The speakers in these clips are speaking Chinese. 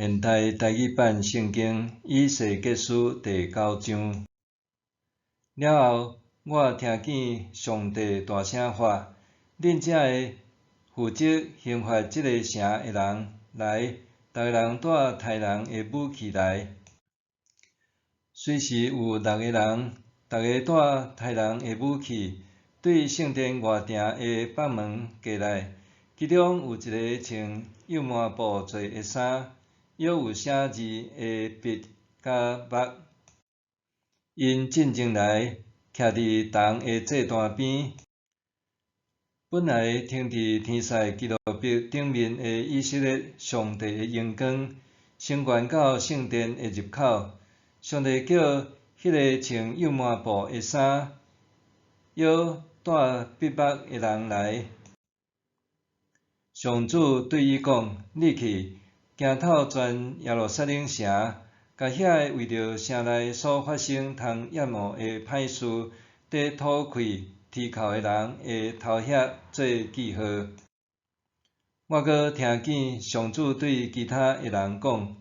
现代台语版圣经以西结书第9章。了后，我听见上帝大声发：恁遮个负责刑罚即个城的人来，逐个人带杀人的武器来。随时有6个人，逐个带杀人的武器，对圣殿外埕的北门过来。其中有一个穿幼麻布做的衫，约有写字的笔甲墨。因进前来，徛伫铜的祭坛边。本来停伫天使基路伯顶面的以色列上帝的荣光，升悬到圣殿的入口。上帝叫迄个穿幼麻布的衫、约带笔墨的人来。上主对伊讲：你去，行透全耶路撒冷城，甲遐个为着城内所发生通厌恶的歹事，在土开剔口的人的头额做记号。我阁听见上主对其他的人讲：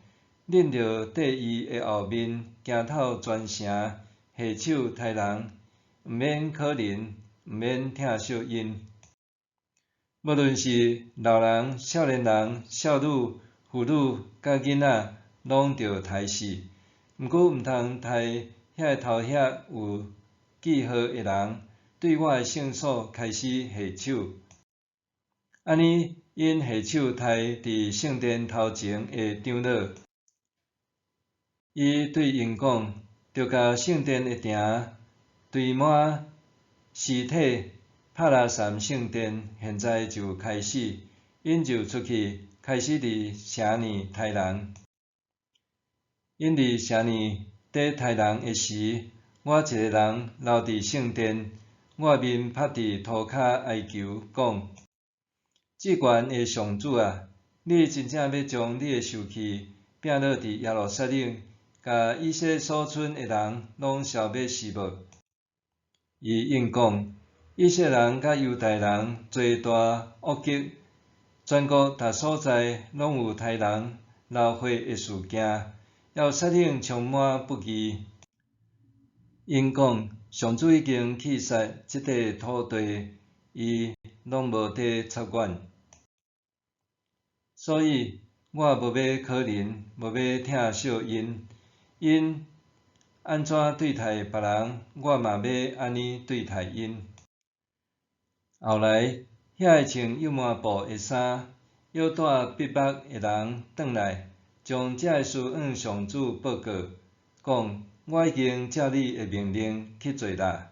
恁着缀伊的后面，行透全城，下手杀人，毋免可能，毋免疼惜因。无论是老人、少年人、少女、妇女，甲囡仔，拢着杀死。毋过毋通杀遐个头额有记号的人，对我的圣所开始下手。安尼，因下手杀伫圣殿头前的长老。伊对因讲：着甲圣殿的埕堆满尸体。拍拉散圣殿，现在就开始，因就出去，开始伫城内杀人。因伫城内伫杀人的时，我一个人留伫圣殿，我面趴伫涂骹哀求，讲：至悬的上主啊，你真正要将你的受气摒落伫耶路撒冷，甲以色列所剩的人拢消灭是无？伊应讲：以色列人甲犹太人做大恶极，全国逐所在拢有杀人流血的事件，耶路撒冷充满不义。因讲：上主已经弃杀即块土地，伊拢无得插管。所以我无要可怜，无要疼惜因。因安怎对待别人，我嘛要安尼对待因。后来，遐个穿幼麻布的衫、约带笔墨的人转来，将这个事向上主报告，讲：我已经照你的命令去做啦。